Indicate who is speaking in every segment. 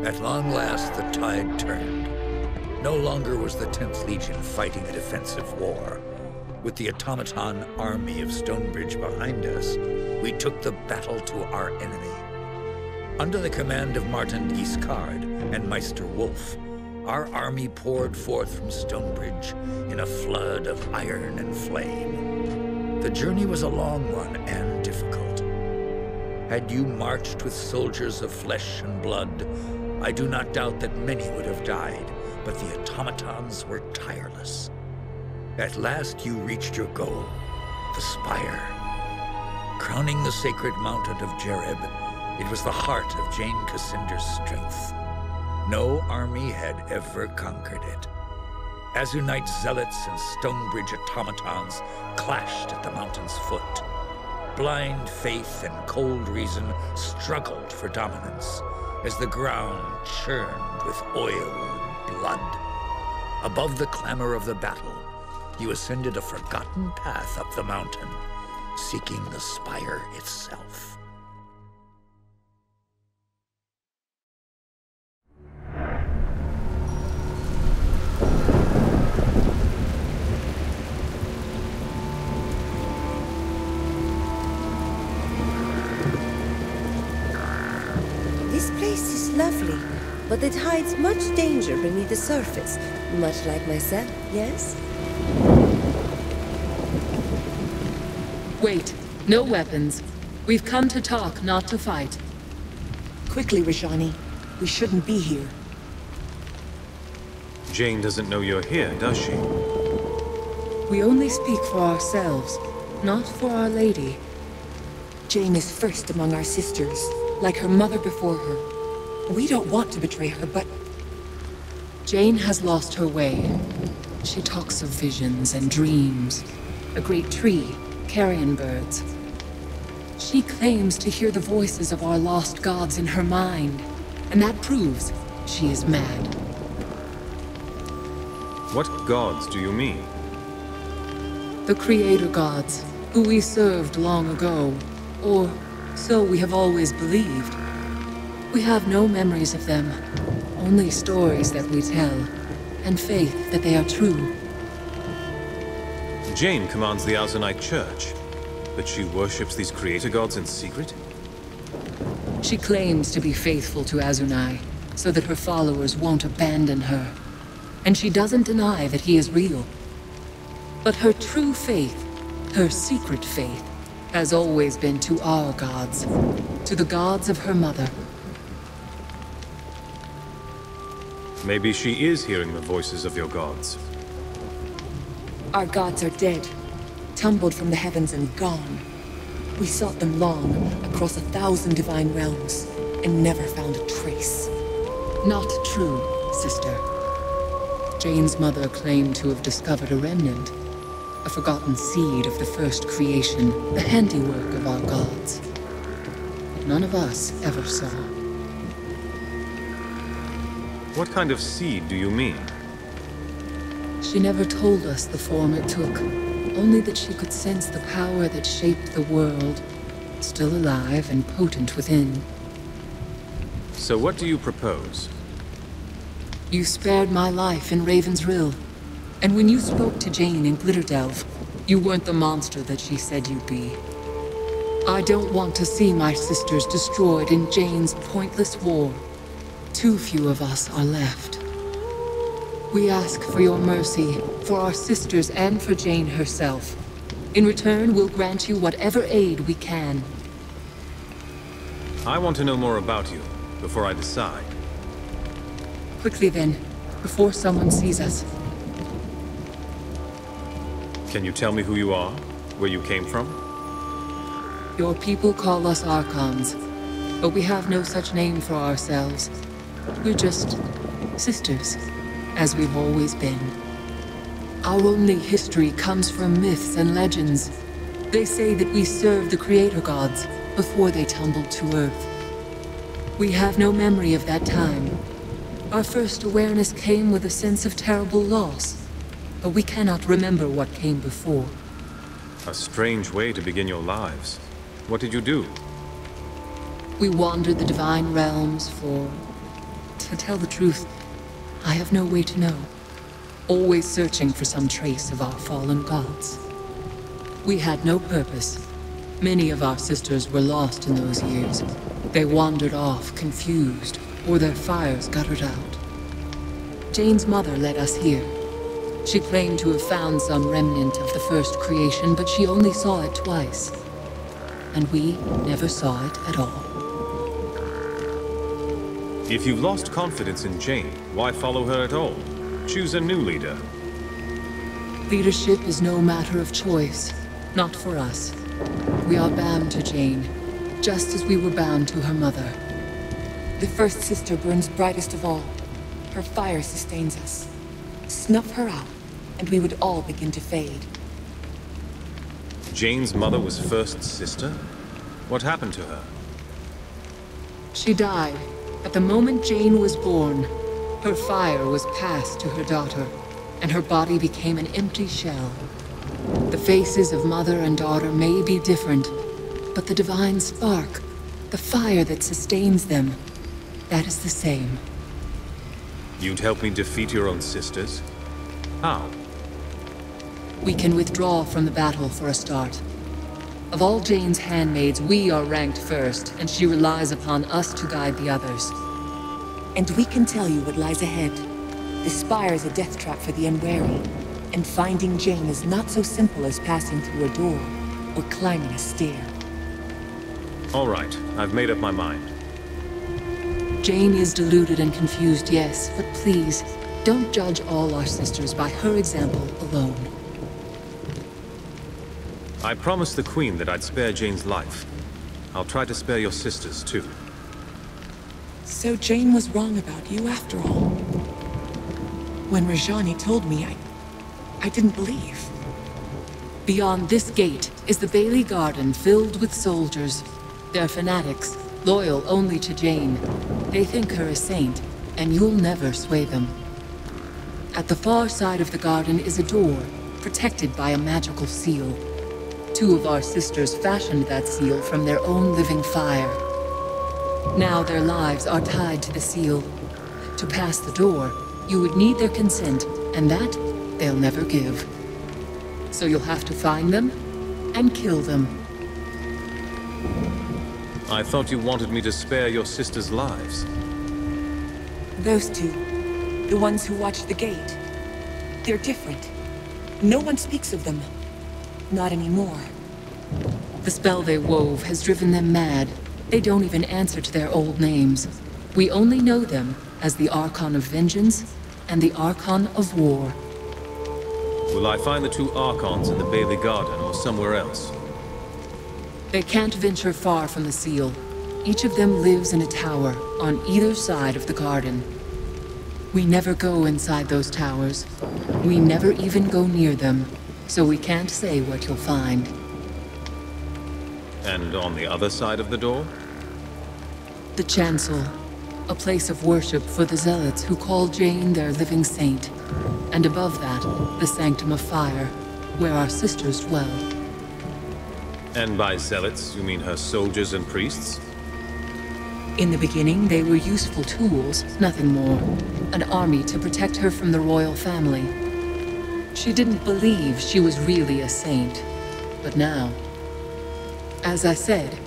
Speaker 1: At long last, the tide turned. No longer was the 10th Legion fighting a defensive war. With the automaton army of Stonebridge behind us, we took the battle to our enemy. Under the command of Martin Guiscard and Meister Wolf, our army poured forth from Stonebridge in a flood of iron and flame. The journey was a long one and difficult. Had you marched with soldiers of flesh and blood, I do not doubt that many would have died, but the automatons were tireless. At last you reached your goal, the Spire. Crowning the sacred mountain of Jereb, it was the heart of Jane Cassinder's strength. No army had ever conquered it. Azunite zealots and Stonebridge automatons clashed at the mountain's foot. Blind faith and cold reason struggled for dominance as the ground churned with oil and blood. Above the clamor of the battle, you ascended a forgotten path up the mountain, seeking the Spire itself.
Speaker 2: This place is lovely, but it hides much danger beneath the surface, much like myself, yes?
Speaker 3: Wait, no weapons. We've come to talk, not to fight.
Speaker 4: Quickly, Rajani. We shouldn't be here.
Speaker 5: Jane doesn't know you're here, does she?
Speaker 3: We only speak for ourselves, not for Our Lady.
Speaker 4: Jane is first among our sisters, like her mother before her. We don't want to betray her, but...
Speaker 3: Jane has lost her way. She talks of visions and dreams. A great tree, carrion birds. She claims to hear the voices of our lost gods in her mind, and that proves she is mad.
Speaker 5: What gods do you mean?
Speaker 3: The creator gods, who we served long ago, or so we have always believed. We have no memories of them, only stories that we tell, and faith that they are true.
Speaker 5: Jane commands the Azunite Church, but she worships these creator gods in secret?
Speaker 3: She claims to be faithful to Azunai, so that her followers won't abandon her. And she doesn't deny that he is real. But her true faith, her secret faith, has always been to our gods, to the gods of her mother.
Speaker 5: Maybe she is hearing the voices of your gods.
Speaker 4: Our gods are dead, tumbled from the heavens and gone. We sought them long, across 1,000 divine realms, and never found a trace.
Speaker 3: Not true, sister. Jane's mother claimed to have discovered a remnant, a forgotten seed of the first creation, the handiwork of our gods. None of us ever saw.
Speaker 5: What kind of seed do you mean?
Speaker 3: She never told us the form it took, only that she could sense the power that shaped the world, still alive and potent within.
Speaker 5: So what do you propose?
Speaker 3: You spared my life in Raven's Rill, and when you spoke to Jane in Glitterdelve, you weren't the monster that she said you'd be. I don't want to see my sisters destroyed in Jane's pointless war. Too few of us are left. We ask for your mercy, for our sisters and for Jane herself. In return, we'll grant you whatever aid we can.
Speaker 5: I want to know more about you, before I decide.
Speaker 3: Quickly then, before someone sees us.
Speaker 5: Can you tell me who you are? Where you came from?
Speaker 3: Your people call us Archons, but we have no such name for ourselves. We're just sisters, as we've always been. Our only history comes from myths and legends. They say that we served the creator gods before they tumbled to Earth. We have no memory of that time. Our first awareness came with a sense of terrible loss, but we cannot remember what came before.
Speaker 5: A strange way to begin your lives. What did you do?
Speaker 3: We wandered the divine realms for To tell the truth, I have no way to know. Always searching for some trace of our fallen gods. We had no purpose. Many of our sisters were lost in those years. They wandered off, confused, or their fires guttered out. Jane's mother led us here. She claimed to have found some remnant of the first creation, but she only saw it twice. And we never saw it at all.
Speaker 5: If you've lost confidence in Jane, why follow her at all? Choose a new leader.
Speaker 3: Leadership is no matter of choice. Not for us. We are bound to Jane, just as we were bound to her mother.
Speaker 4: The first sister burns brightest of all. Her fire sustains us. Snuff her out, and we would all begin to fade.
Speaker 5: Jane's mother was first sister? What happened to her?
Speaker 3: She died. At the moment Jane was born, her fire was passed to her daughter, and her body became an empty shell. The faces of mother and daughter may be different, but the divine spark, the fire that sustains them, that is the same.
Speaker 5: You'd help me defeat your own sisters? How?
Speaker 3: We can withdraw from the battle for a start. Of all Jane's handmaids, we are ranked first, and she relies upon us to guide the others.
Speaker 4: And we can tell you what lies ahead. The Spire is a death trap for the unwary, and finding Jane is not so simple as passing through a door or climbing a stair.
Speaker 5: All right, I've made up my mind.
Speaker 3: Jane is deluded and confused, yes, but please, don't judge all our sisters by her example alone.
Speaker 5: I promised the Queen that I'd spare Jane's life. I'll try to spare your sisters, too.
Speaker 4: So Jane was wrong about you after all. When Rajani told me, I didn't believe.
Speaker 3: Beyond this gate is the Bailey Garden filled with soldiers. They're fanatics, loyal only to Jane. They think her a saint, and you'll never sway them. At the far side of the garden is a door, protected by a magical seal. Two of our sisters fashioned that seal from their own living fire. Now their lives are tied to the seal. To pass the door, you would need their consent, and that they'll never give. So you'll have to find them and kill them.
Speaker 5: I thought you wanted me to spare your sisters' lives.
Speaker 4: Those two, the ones who watch the gate, they're different. No one speaks of them. Not anymore.
Speaker 3: The spell they wove has driven them mad. They don't even answer to their old names. We only know them as the Archon of Vengeance and the Archon of War.
Speaker 5: Will I find the two Archons in the Bailey Garden or somewhere else?
Speaker 3: They can't venture far from the seal. Each of them lives in a tower on either side of the garden. We never go inside those towers. We never even go near them, so we can't say what you'll find.
Speaker 5: And on the other side of the door?
Speaker 3: The chancel, a place of worship for the zealots who call Jane their living saint. And above that, the Sanctum of Fire, where our sisters dwell.
Speaker 5: And by zealots, you mean her soldiers and priests?
Speaker 3: In the beginning, they were useful tools, nothing more. An army to protect her from the royal family. She didn't believe she was really a saint. But now, as I said,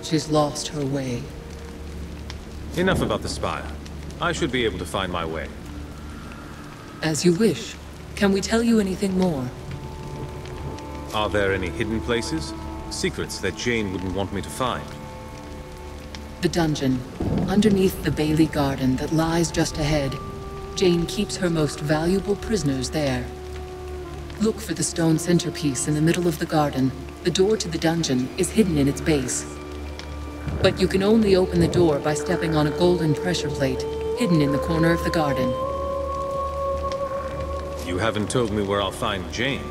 Speaker 3: she's lost her way.
Speaker 5: Enough about the Spire. I should be able to find my way.
Speaker 3: As you wish. Can we tell you anything more?
Speaker 5: Are there any hidden places? Secrets that Jane wouldn't want me to find?
Speaker 3: The dungeon, underneath the Bailey Garden that lies just ahead. Jane keeps her most valuable prisoners there. Look for the stone centerpiece in the middle of the garden. The door to the dungeon is hidden in its base. But you can only open the door by stepping on a golden pressure plate, hidden in the corner of the garden.
Speaker 5: You haven't told me where I'll find Jane.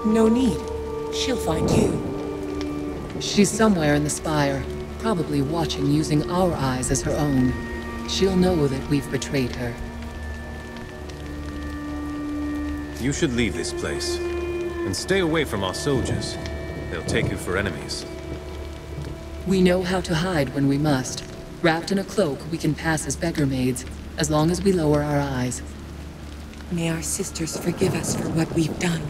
Speaker 4: No need. She'll find you.
Speaker 3: She's somewhere in the Spire, probably watching using our eyes as her own. She'll know that we've betrayed her.
Speaker 5: You should leave this place. And stay away from our soldiers. They'll take you for enemies.
Speaker 3: We know how to hide when we must. Wrapped in a cloak, we can pass as beggar maids, as long as we lower our eyes.
Speaker 4: May our sisters forgive us for what we've done.